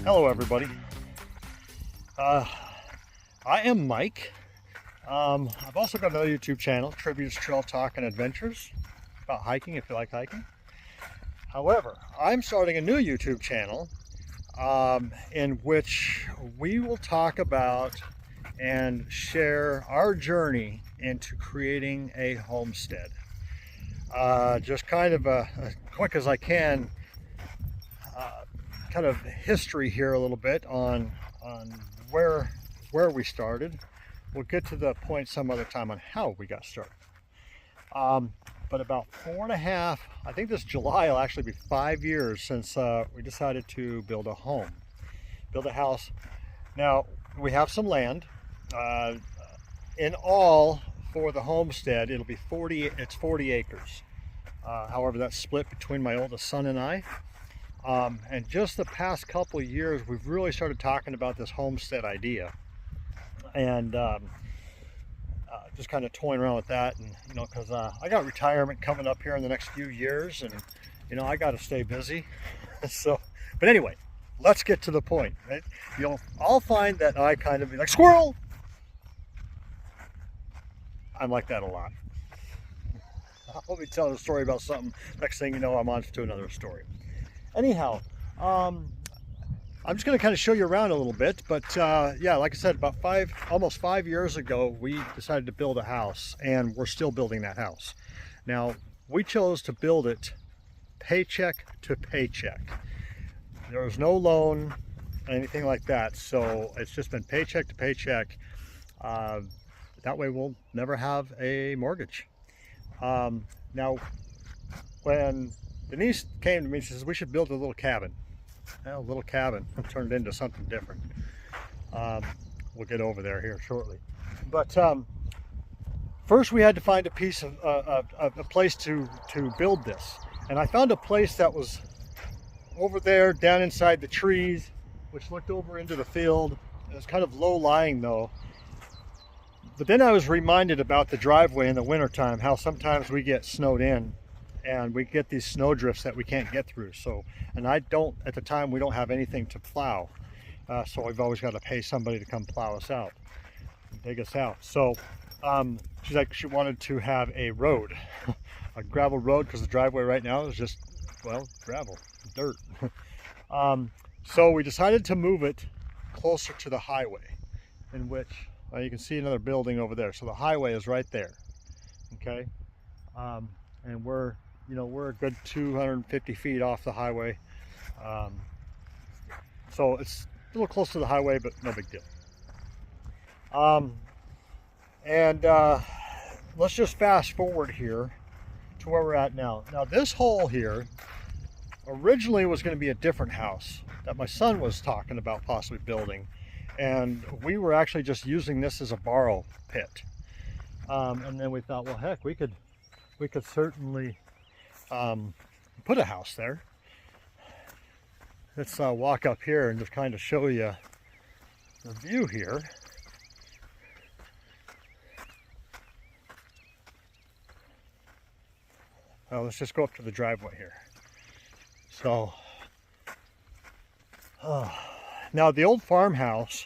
Hello everybody. I am Mike. I've also got another YouTube channel, Tributes, Trail Talk and Adventures, about hiking if you like hiking. However, I'm starting a new YouTube channel in which we will talk about and share our journey into creating a homestead. Just kind of as quick as I can, kind of history here a little bit on where we started. We'll get to the point some other time on how we got started. But about 4.5, I think this July will actually be 5 years since we decided to build a home, build a house. Now we have some land. In all for the homestead, it'll be 40 acres. However, that's split between my oldest son and I. And just the past couple of years, we've really started talking about this homestead idea, and just kind of toying around with that. And because I got retirement coming up here in the next few years, and I got to stay busy. So, but anyway, let's get to the point. Right? You'll all find that I kind of be like squirrel. I'm like that a lot. I'll be telling a story about something. Next thing you know, I'm on to another story. Anyhow, I'm just going to kind of show you around a little bit, but yeah, like I said, about almost 5 years ago, we decided to build a house, and we're still building that house. Now, we chose to build it paycheck to paycheck. There was no loan, anything like that, so it's just been paycheck to paycheck. That way we'll never have a mortgage. Now, when Denise came to me, she says, we should build a little cabin. Well, a little cabin turned into something different. We'll get over there here shortly. But first we had to find a piece of a place to build this. And I found a place that was over there down inside the trees, which looked over into the field. It was kind of low-lying though. But then I was reminded about the driveway in the wintertime, how sometimes we get snowed in. And we get these snow drifts that we can't get through. So, and at the time, we don't have anything to plow. So we've always got to pay somebody to come plow us out, and dig us out. So she's like, she wanted to have a road, a gravel road, because the driveway right now is just, well, gravel, dirt. So we decided to move it closer to the highway, in which you can see another building over there. So the highway is right there, okay? And we're a good 250 feet off the highway. So it's a little close to the highway, but no big deal. Let's just fast forward here to where we're at now. Now this hole here originally was going to be a different house that my son was talking about possibly building. And we were actually just using this as a borrow pit. And then we thought, well, heck, we could certainly put a house there. Let's walk up here and just kind of show you the view here. Well, let's just go up to the driveway here. So, now the old farmhouse,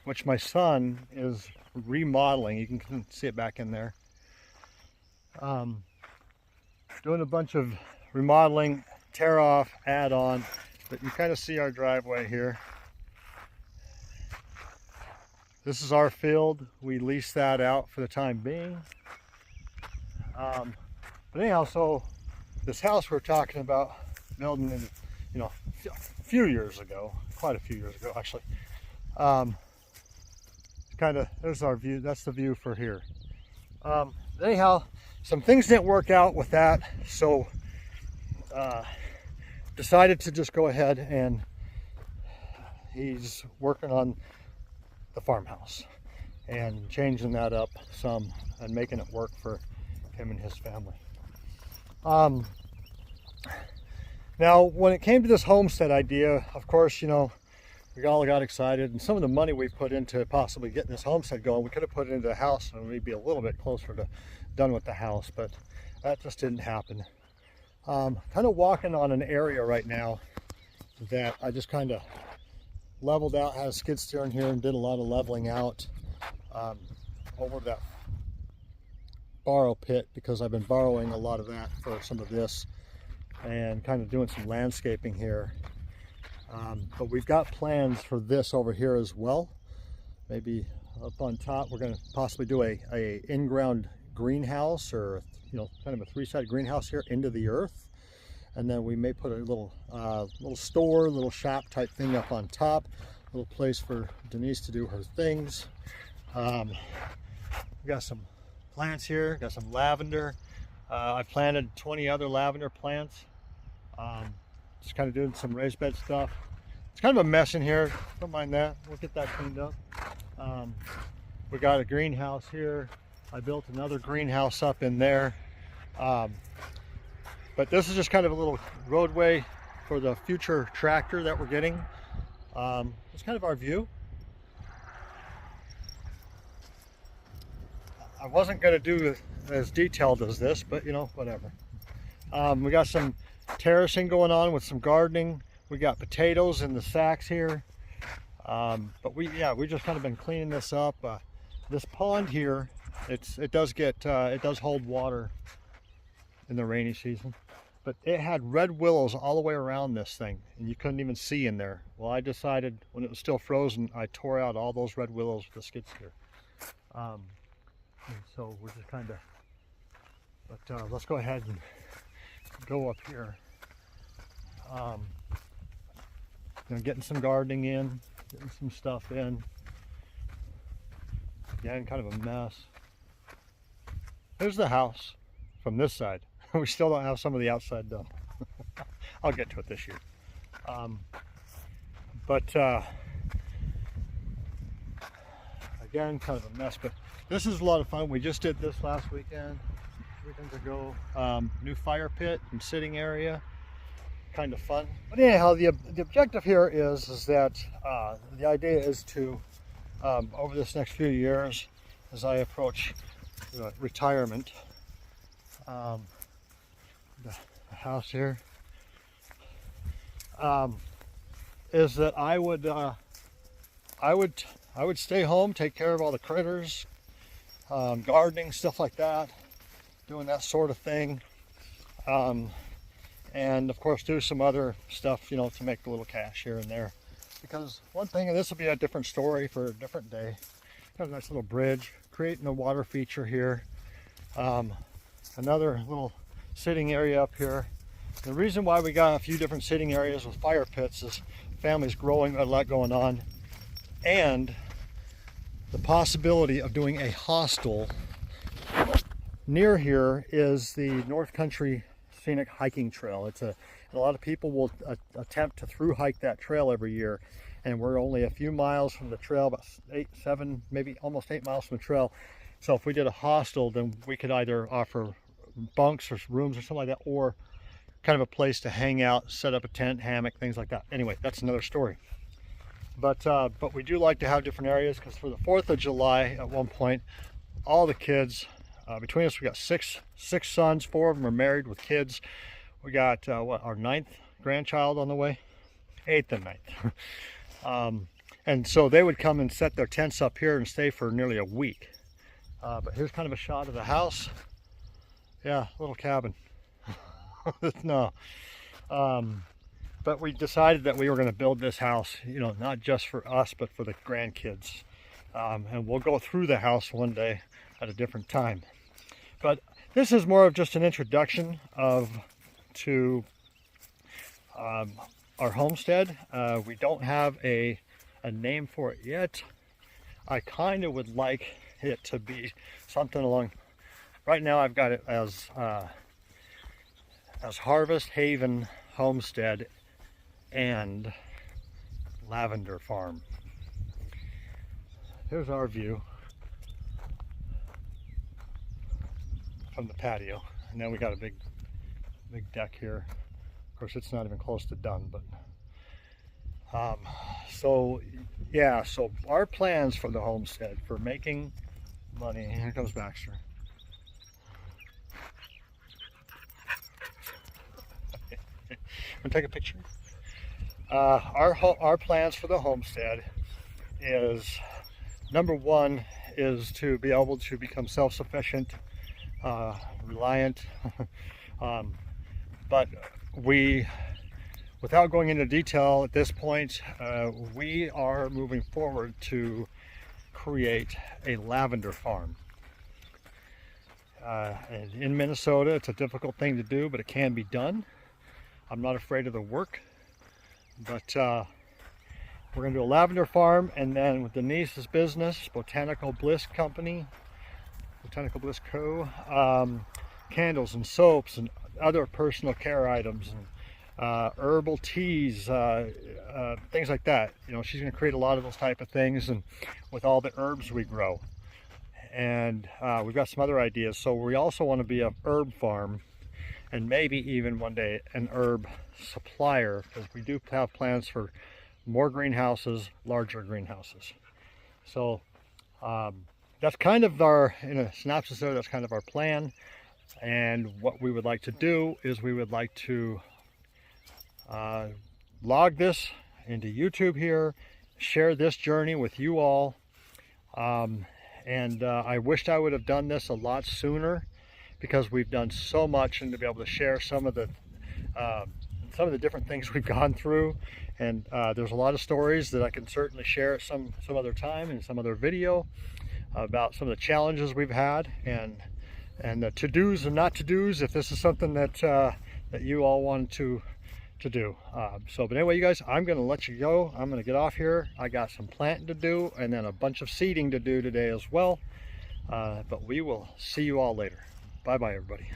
which my son is remodeling, you can see it back in there. Doing a bunch of remodeling, tear off, add on, but you kind of see our driveway here. This is our field. We lease that out for the time being. But anyhow, so this house we're talking about building in, you know, a few years ago, quite a few years ago actually. Kind of, there's our view. That's the view for here. Anyhow, some things didn't work out with that, so decided to just go ahead, and he's working on the farmhouse and changing that up some and making it work for him and his family. Now, when it came to this homestead idea, of course, you know, we all got excited, and some of the money we put into possibly getting this homestead going, we could have put it into the house and we'd be a little bit closer to done with the house, but that just didn't happen. Kind of walking on an area right now that I just kind of leveled out, had a skid steer in here and did a lot of leveling out over that borrow pit, because I've been borrowing a lot of that for some of this and kind of doing some landscaping here. But we've got plans for this over here as well. Maybe up on top we're going to possibly do a in-ground greenhouse, or you know, kind of a three-sided greenhouse here into the earth, and then we may put a little store, little shop type thing up on top, a little place for Denise to do her things. We got some plants here, got some lavender. I've planted 20 other lavender plants. Just kind of doing some raised bed stuff. It's kind of a mess in here, don't mind that, we'll get that cleaned up. We got a greenhouse here. I built another greenhouse up in there. But this is just kind of a little roadway for the future tractor that we're getting. It's kind of our view. I wasn't going to do as detailed as this, but you know, whatever. We got some terracing going on with some gardening. We got potatoes in the sacks here. But we just kind of been cleaning this up. This pond here, it does hold water in the rainy season, but it had red willows all the way around this thing, and you couldn't even see in there. Well, I decided when it was still frozen, I tore out all those red willows with the skid steer. And so we're just kind of, but let's go ahead and go up here. You know, getting some gardening in, getting some stuff in. Again, kind of a mess. There's the house from this side. We still don't have some of the outside done. I'll get to it this year. Again, kind of a mess, but this is a lot of fun. We just did this last weekend, weekends ago. New fire pit and sitting area, kind of fun. But anyhow, the objective here is that the idea is to, over this next few years, as I approach retirement, the house here, is that I would stay home, take care of all the critters, gardening, stuff like that, doing that sort of thing, and of course do some other stuff, you know, to make a little cash here and there. Because one thing, and this will be a different story for a different day, got a nice little bridge, creating a water feature here, another little sitting area up here. The reason why we got a few different sitting areas with fire pits is family's growing, got a lot going on, and the possibility of doing a hostel near here is the North Country Scenic Hiking Trail. A lot of people will attempt to through hike that trail every year, and we're only a few miles from the trail, about 7, maybe almost 8 miles from the trail. So if we did a hostel, then we could either offer bunks or rooms or something like that, or kind of a place to hang out, set up a tent, hammock, things like that. Anyway, that's another story. But we do like to have different areas, because for the 4th of July, at one point, all the kids, between us, we got six sons, 4 of them are married with kids. We got our 9th grandchild on the way, 8th and 9th. And so they would come and set their tents up here and stay for nearly a week. But here's kind of a shot of the house. Yeah, little cabin. No. But we decided that we were going to build this house, you know, not just for us, but for the grandkids. and we'll go through the house one day at a different time. But this is more of just an introduction to our homestead. We don't have a name for it yet. I kind of would like it to be something along, right now I've got it as Harvest Haven Homestead and Lavender Farm. Here's our view from the patio, and then we got a big deck here. Of course, it's not even close to done, but so yeah, so our plans for the homestead, for making money. Here comes Baxter. Want to take a picture? Our plans for the homestead is, number one is to be able to become self-sufficient, reliant, but without going into detail at this point, we are moving forward to create a lavender farm. And in Minnesota, it's a difficult thing to do, but it can be done. I'm not afraid of the work, but we're going to do a lavender farm, and then with Denise's business, Botanical Bliss Co., candles and soaps and other personal care items and herbal teas, things like that. You know, she's going to create a lot of those type of things, and with all the herbs we grow. And we've got some other ideas. So we also want to be a herb farm, and maybe even one day an herb supplier, because we do have plans for more greenhouses, larger greenhouses. So that's kind of our, in a synopsis there, that's kind of our plan. And what we would like to do is we would like to log this into YouTube here, share this journey with you all. I wished I would have done this a lot sooner, because we've done so much, and to be able to share some of the different things we've gone through. And there's a lot of stories that I can certainly share at some other time in some other video about some of the challenges we've had, and the to-dos and not to-dos, if this is something that that you all want to do. But anyway, you guys, I'm going to let you go. I'm going to get off here. I got some planting to do, and then a bunch of seeding to do today as well. But we will see you all later. Bye-bye, everybody.